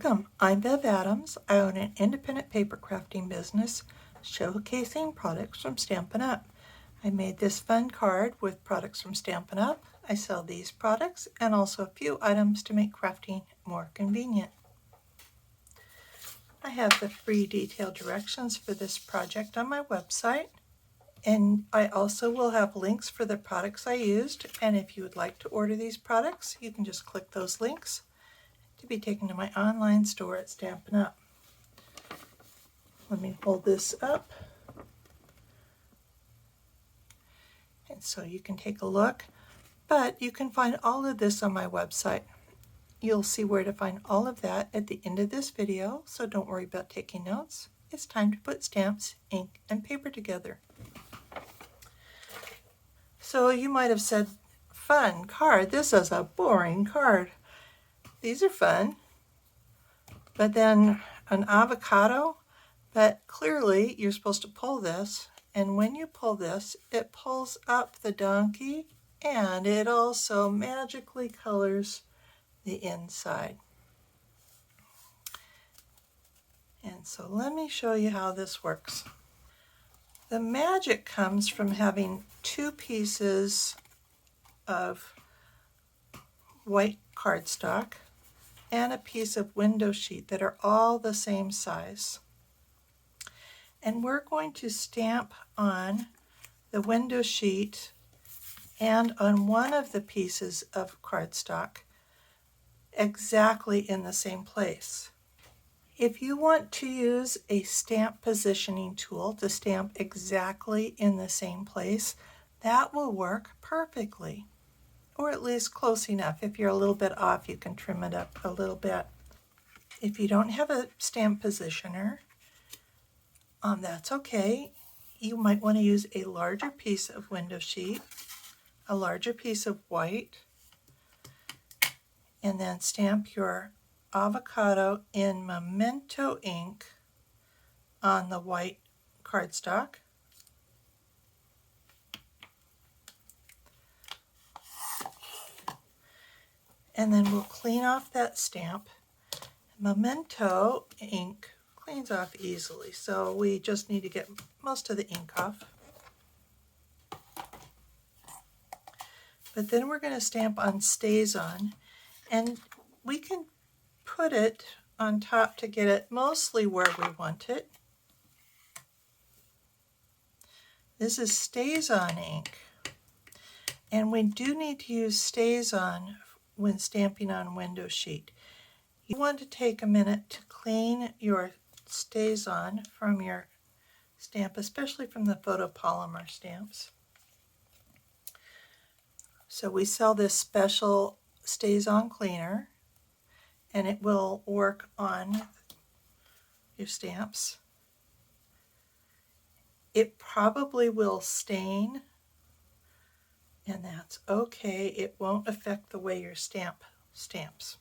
Welcome, I'm Bev Adams. I own an independent paper crafting business showcasing products from Stampin' Up! I made this fun card with products from Stampin' Up! I sell these products and also a few items to make crafting more convenient. I have the free detailed directions for this project on my website, and I also will have links for the products I used, and if you would like to order these products, you can just click those links to be taken to my online store at Stampin' Up! Let me hold this up, and so you can take a look, but you can find all of this on my website. You'll see where to find all of that at the end of this video, so don't worry about taking notes. It's time to put stamps, ink, and paper together. So you might have said, fun card, this is a boring card. These are fun, but then an avocado, but clearly you're supposed to pull this, and when you pull this, it pulls up the donkey, and it also magically colors the inside. And so let me show you how this works. The magic comes from having two pieces of white cardstock and a piece of window sheet that are all the same size. And we're going to stamp on the window sheet and on one of the pieces of cardstock exactly in the same place. If you want to use a stamp positioning tool to stamp exactly in the same place, that will work perfectly, or at least close enough. If you're a little bit off, you can trim it up a little bit. If you don't have a stamp positioner, that's okay. You might want to use a larger piece of window sheet, a larger piece of white, and then stamp your avocado in Memento ink on the white cardstock. And then we'll clean off that stamp. Memento ink cleans off easily, so we just need to get most of the ink off. But then we're going to stamp on Stays On, and we can put it on top to get it mostly where we want it. This is Stays On ink, and we do need to use Stays On when stamping on window sheet. You want to take a minute to clean your Stays On from your stamp, especially from the photopolymer stamps. So we sell this special Stays On cleaner, and it will work on your stamps. It probably will stain, and that's okay. It won't affect the way your stamp stamps.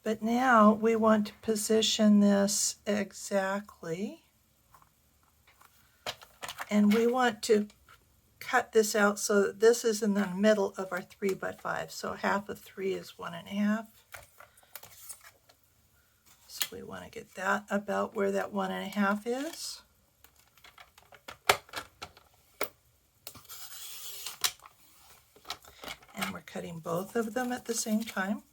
But now we want to position this exactly, and we want to cut this out so that this is in the middle of our 3x5. So half of 3 is 1.5. So we want to get that about where that 1.5 is. And we're cutting both of them at the same time.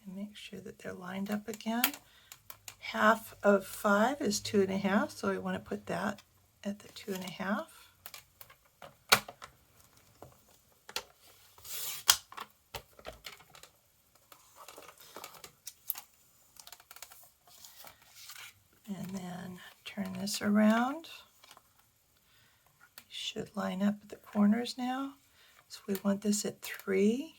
And make sure that they're lined up again. Half of 5 is 2.5, so we want to put that at the 2.5. And then turn this around. Should line up at the corners now. So we want this at 3.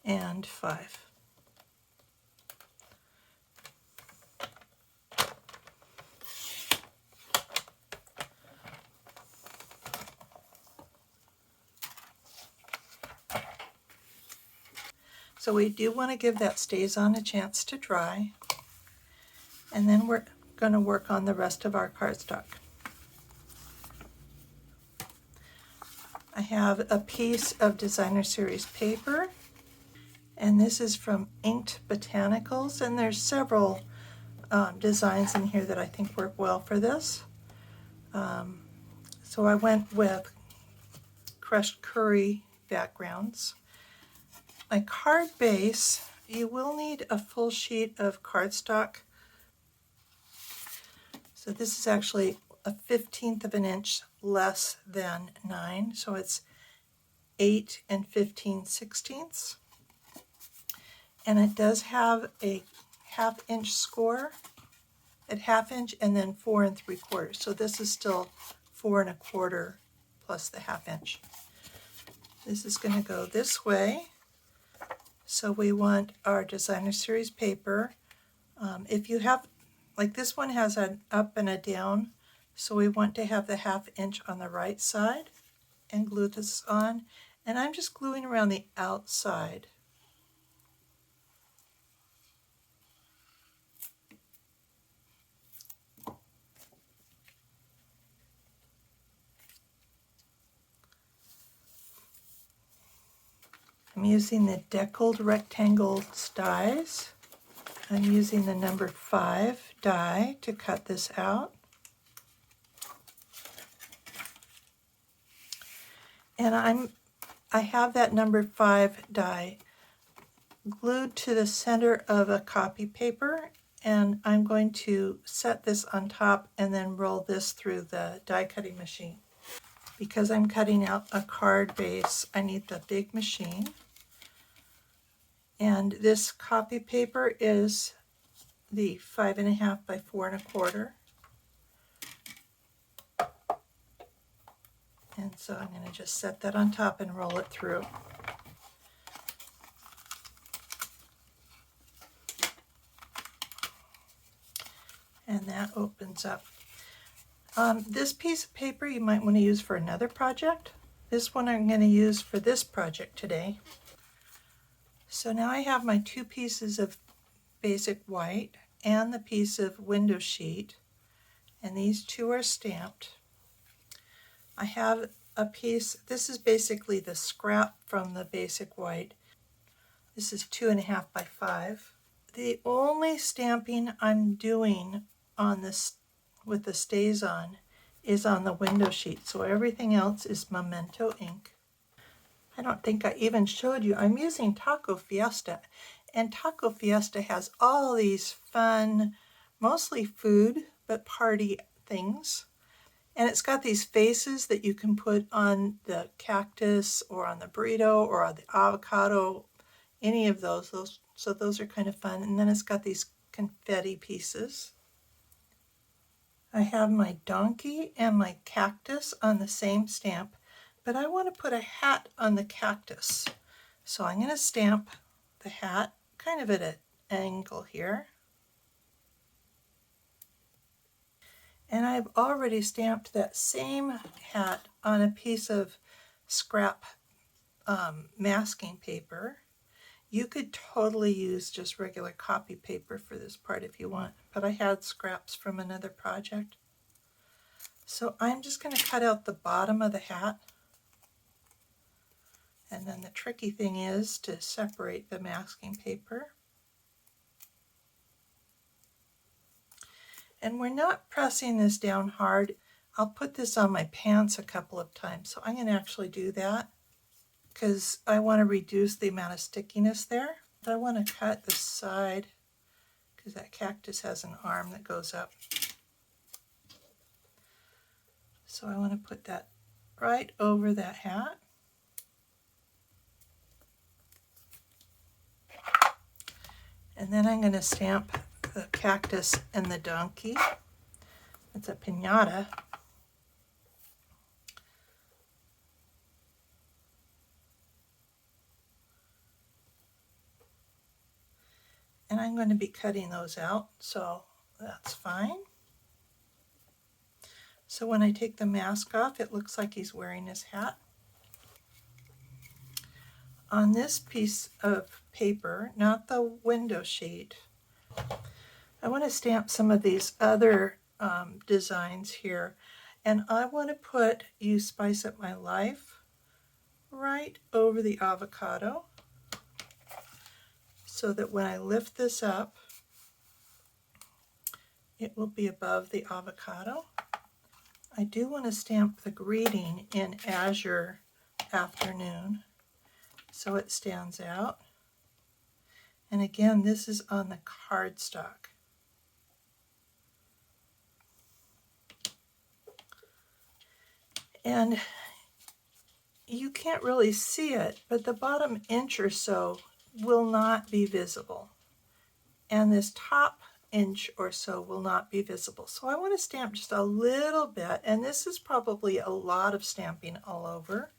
And 5. So we do want to give that StazOn a chance to dry. And then we're going to work on the rest of our cardstock. I have a piece of Designer Series paper, and this is from Inked Botanicals, and there's several designs in here that I think work well for this. So I went with crushed curry backgrounds. My card base, you will need a full sheet of cardstock. So this is actually a 1/15 of an inch less than 9, so it's 8 15/16. And it does have a 1/2 inch score at 1/2 inch and then 4 3/4. So this is still 4 1/4 plus the 1/2 inch. This is going to go this way. So we want our Designer Series paper. If you have, like this one has an up and a down, so we want to have the 1/2 inch on the right side and glue this on. And I'm just gluing around the outside. I'm using the deckled rectangle dies. I'm using the number 5 die to cut this out. And I have that number 5 die glued to the center of a copy paper, and I'm going to set this on top and then roll this through the die cutting machine. Because I'm cutting out a card base, I need the big machine. And this copy paper is the 5 1/2 by 4 1/4. And so I'm going to just set that on top and roll it through. And that opens up. This piece of paper you might want to use for another project. This one I'm going to use for this project today. So now I have my 2 pieces of basic white and the piece of window sheet, and these 2 are stamped. I have a piece, this is basically the scrap from the basic white. This is 2 1/2 by 5. The only stamping I'm doing on this with the StazOn is on the window sheet, so everything else is Memento ink. I don't think I even showed you, I'm using Taco Fiesta, and Taco Fiesta has all these fun, mostly food, but party things. And it's got these faces that you can put on the cactus or on the burrito or on the avocado, any of those. So those are kind of fun. And then it's got these confetti pieces. I have my donkey and my cactus on the same stamp, but I want to put a hat on the cactus. So I'm going to stamp the hat kind of at an angle here. And I've already stamped that same hat on a piece of scrap masking paper. You could totally use just regular copy paper for this part if you want, but I had scraps from another project. So I'm just going to cut out the bottom of the hat. And then the tricky thing is to separate the masking paper. And we're not pressing this down hard. I'll put this on my pants a couple of times, so I'm going to actually do that because I want to reduce the amount of stickiness there. I want to cut the side because that cactus has an arm that goes up. So I want to put that right over that hat. And then I'm going to stamp the cactus and the donkey. It's a piñata. And I'm going to be cutting those out, so that's fine. So when I take the mask off, it looks like he's wearing his hat. on this piece of paper, not the window sheet, I want to stamp some of these other designs here. And I want to put You Spice Up My Life right over the avocado so that when I lift this up, it will be above the avocado. I do want to stamp the greeting in Azure Afternoon so it stands out. And again, this is on the cardstock. And you can't really see it, but the bottom inch or so will not be visible. And this top inch or so will not be visible. So I want to stamp just a little bit, and this is probably a lot of stamping all over.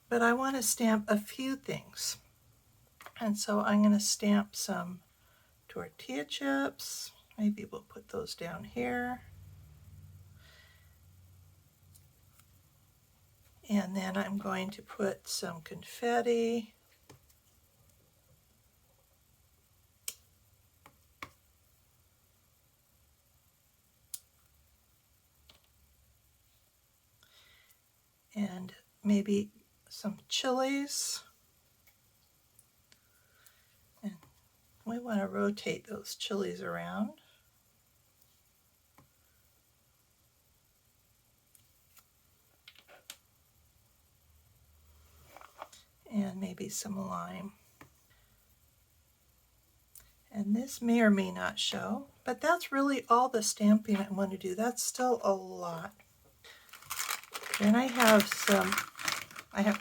But I want to stamp a few things. And so I'm going to stamp some tortilla chips. Maybe we'll put those down here. And then I'm going to put some confetti. And maybe some chilies. And we want to rotate those chilies around. And maybe some lime. And this may or may not show, but that's really all the stamping I want to do. That's still a lot. Then I have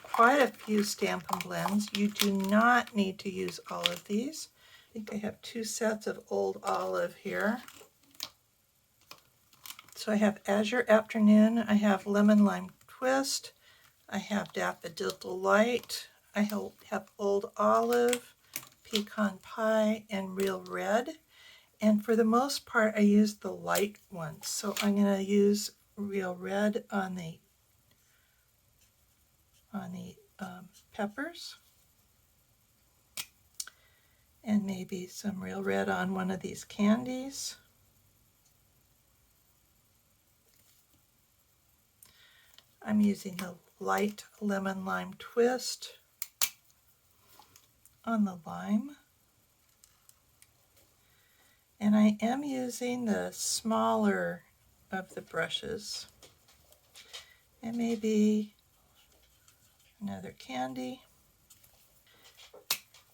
quite a few Stampin' Blends. You do not need to use all of these. I think I have 2 sets of Old Olive here. So I have Azure Afternoon, I have Lemon Lime Twist, I have Daffodil Delight, I have Old Olive, Pecan Pie, and Real Red. And for the most part, I use the light ones. So I'm going to use Real Red on the peppers, and maybe some Real Red on one of these candies. I'm using the light Lemon Lime Twist on the lime. And I am using the smaller of the brushes. And maybe another candy.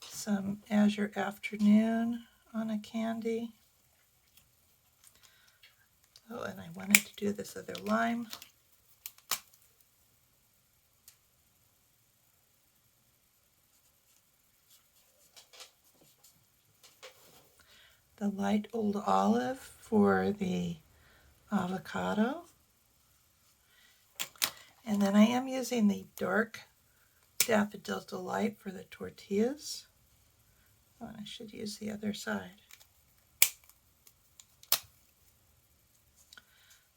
Some Azure Afternoon on a candy. Oh, and I wanted to do this other lime. The light Old Olive for the avocado. And then I am using the dark Daffodil Delight for the tortillas. Oh, and I should use the other side.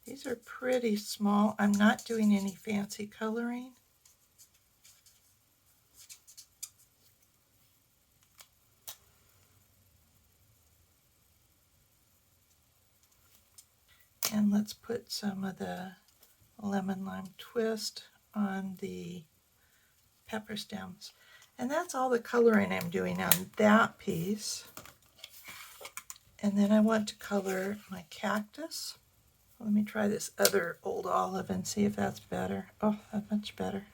These are pretty small. I'm not doing any fancy coloring. And let's put some of the Lemon Lime Twist on the pepper stems. And that's all the coloring I'm doing on that piece. And then I want to color my cactus. Let me try this other Old Olive and see if that's better. Oh, that's much better.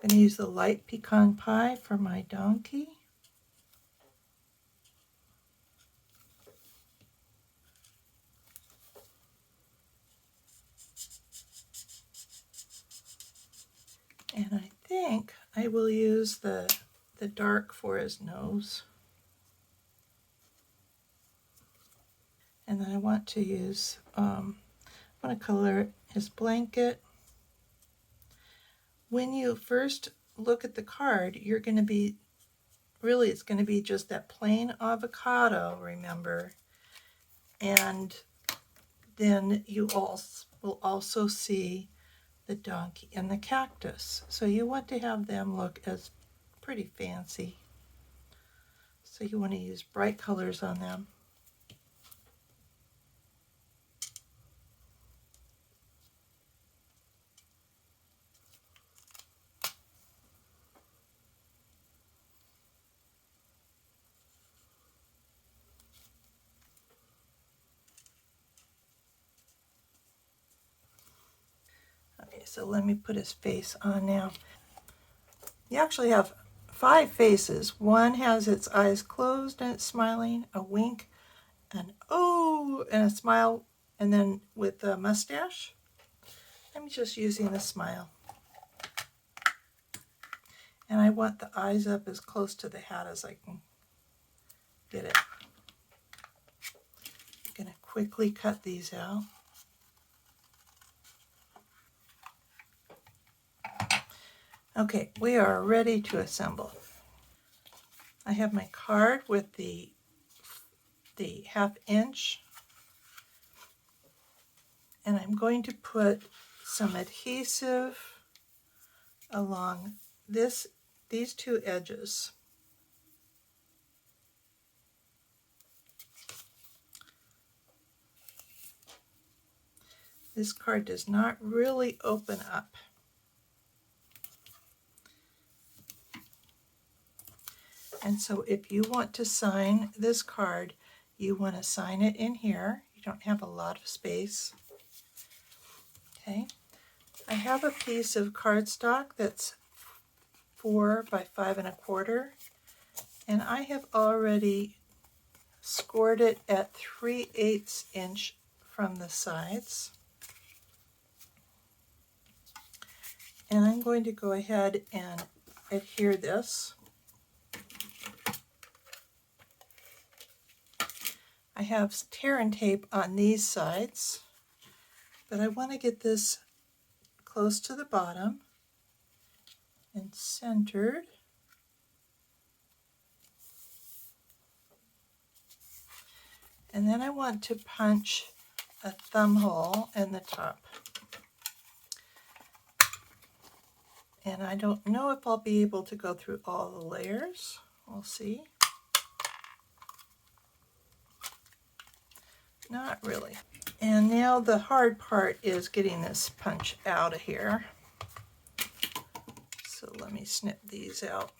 I'm going to use the light Pecan Pie for my donkey. And I think I will use the dark for his nose. And then I want to use, I want to color his blanket when you first look at the card, you're going to be, really it's going to be just that plain avocado, remember, and then you will also see the donkey and the cactus. So you want to have them look as pretty fancy. So you want to use bright colors on them. Okay, so let me put his face on now. You actually have 5 faces. One has its eyes closed and it's smiling, a wink, an oh, and a smile, and then with a mustache. I'm just using the smile. And I want the eyes up as close to the hat as I can get it. I'm going to quickly cut these out. Okay, we are ready to assemble. I have my card with the 1/2 inch, and I'm going to put some adhesive along these 2 edges. This card does not really open up. And so if you want to sign this card, you want to sign it in here. You don't have a lot of space. Okay. I have a piece of cardstock that's 4 by 5 1/4, and I have already scored it at 3/8 inch from the sides. And I'm going to go ahead and adhere this. I have tear and tape on these sides, but I want to get this close to the bottom and centered. And then I want to punch a thumb hole in the top. And I don't know if I'll be able to go through all the layers. We'll see. Not really. And now the hard part is getting this punch out of here. So let me snip these out.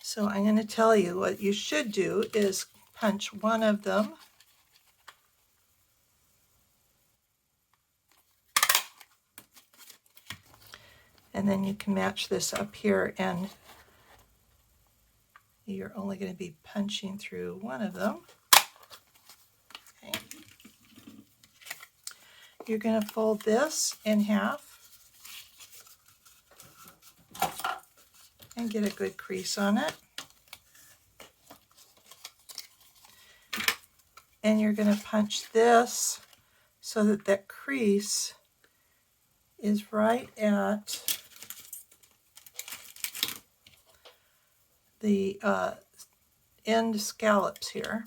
So I'm going to tell you what you should do is punch one of them. And then you can match this up here, and you're only going to be punching through one of them. Okay. You're going to fold this in half and get a good crease on it. And you're going to punch this so that that crease is right at the end scallops here.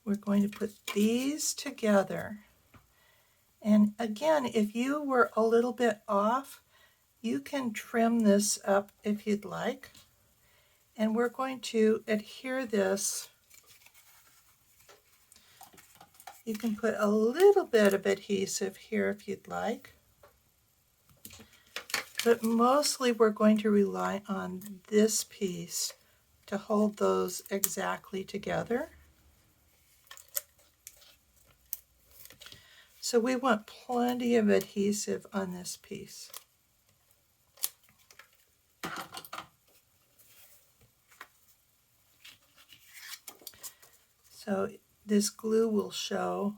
We're going to put these together. And again, if you were a little bit off, you can trim this up if you'd like. And we're going to adhere this. You can put a little bit of adhesive here if you'd like. But mostly we're going to rely on this piece to hold those exactly together. So we want plenty of adhesive on this piece. So this glue will show,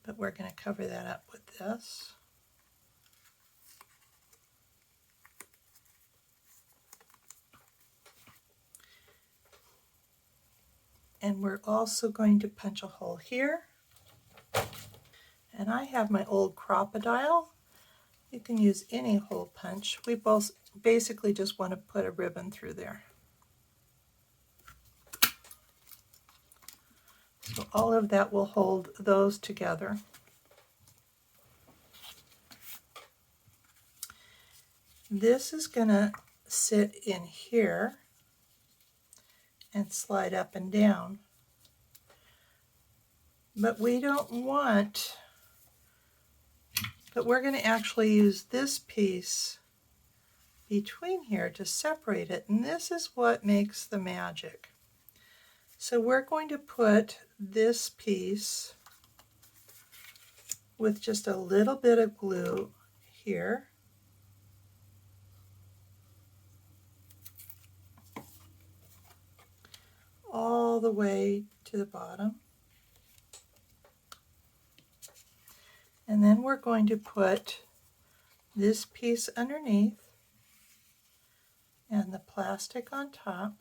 but we're going to cover that up with this. And we're also going to punch a hole here. And I have my old crocodile. You can use any hole punch. We both basically just want to put a ribbon through there. So all of that will hold those together. This is going to sit in here and slide up and down. But we don't want, but we're going to actually use this piece between here to separate it, and this is what makes the magic. So we're going to put this piece with just a little bit of glue here. All the way to the bottom. And then we're going to put this piece underneath and the plastic on top.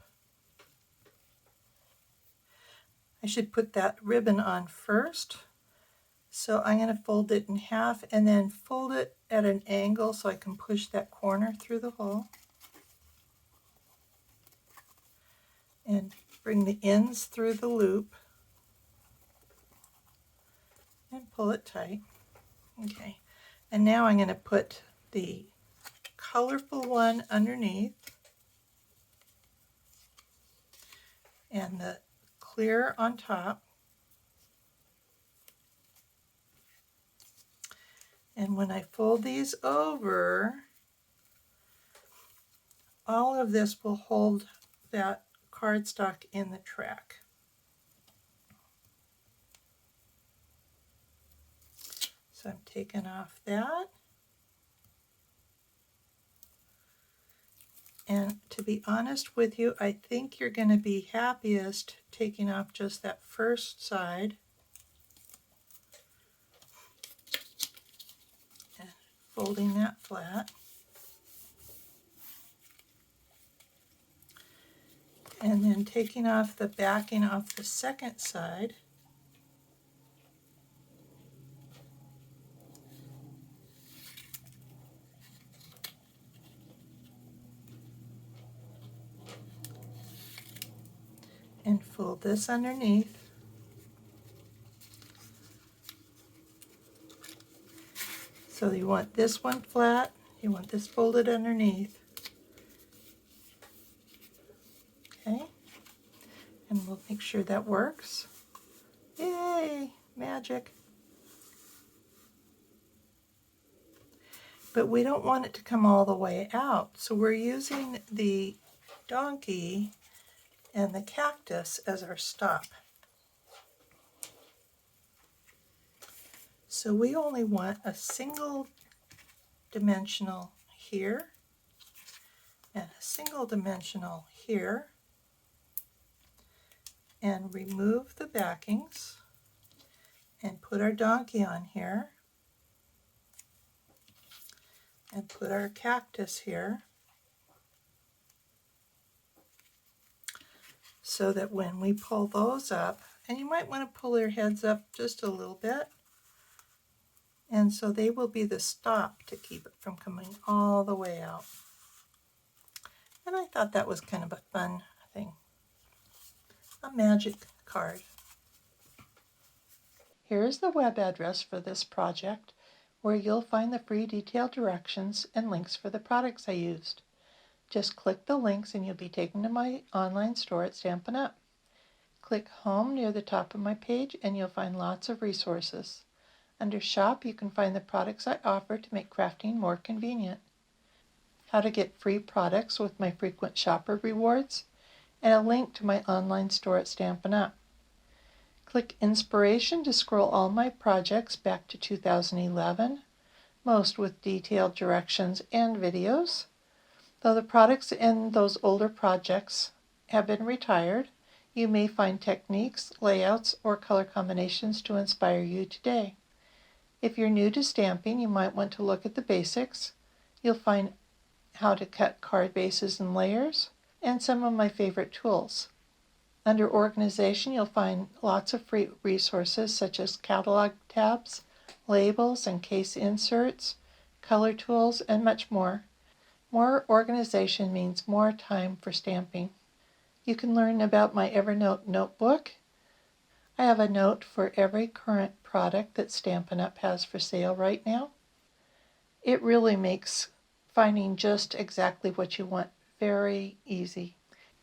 I should put that ribbon on first. So I'm going to fold it in half and then fold it at an angle so I can push that corner through the hole. And bring the ends through the loop and pull it tight. Okay, and now I'm going to put the colorful one underneath and the clear on top. And when I fold these over, all of this will hold that cardstock in the track. So I'm taking off that. And to be honest with you, I think you're going to be happiest taking off just that first side and folding that flat. And then taking off the backing off the second side. And fold this underneath. So you want this one flat, you want this folded underneath. Okay, and we'll make sure that works. Yay, magic. But we don't want it to come all the way out, so we're using the donkey and the cactus as our stop. So we only want a single dimensional here and a single dimensional here, and remove the backings and put our donkey on here and put our cactus here, so that when we pull those up, and you might want to pull their heads up just a little bit, and so they will be the stop to keep it from coming all the way out. And I thought that was kind of a fun thing. A magic card. Here is the web address for this project, where you'll find the free detailed directions and links for the products I used. Just click the links and you'll be taken to my online store at Stampin' Up! Click Home near the top of my page and you'll find lots of resources. Under Shop, you can find the products I offer to make crafting more convenient. How to get free products with my frequent shopper rewards, and a link to my online store at Stampin' Up! Click Inspiration to scroll all my projects back to 2011, most with detailed directions and videos. Though the products in those older projects have been retired, You may find techniques, layouts, or color combinations to inspire you today. If you're new to stamping, you might want to look at the basics. You'll find how to cut card bases and layers, and some of my favorite tools. Under organization, you'll find lots of free resources such as catalog tabs, labels and case inserts, color tools, and much more. More organization means more time for stamping. You can learn about my Evernote notebook. I have a note for every current product that Stampin' Up! Has for sale right now. It really makes finding just exactly what you want very easy.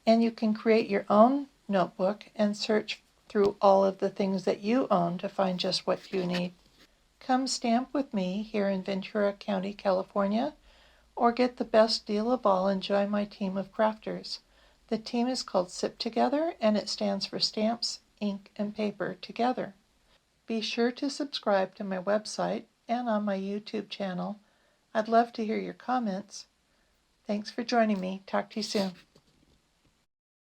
And you can create your own notebook and search through all of the things that you own to find just what you need. Come stamp with me here in Ventura County, California, or get the best deal of all and join my team of crafters. The team is called SIP Together, and it stands for Stamps, Ink, and Paper Together. Be sure to subscribe to my website and on my YouTube channel. I'd love to hear your comments. Thanks for joining me. Talk to you soon.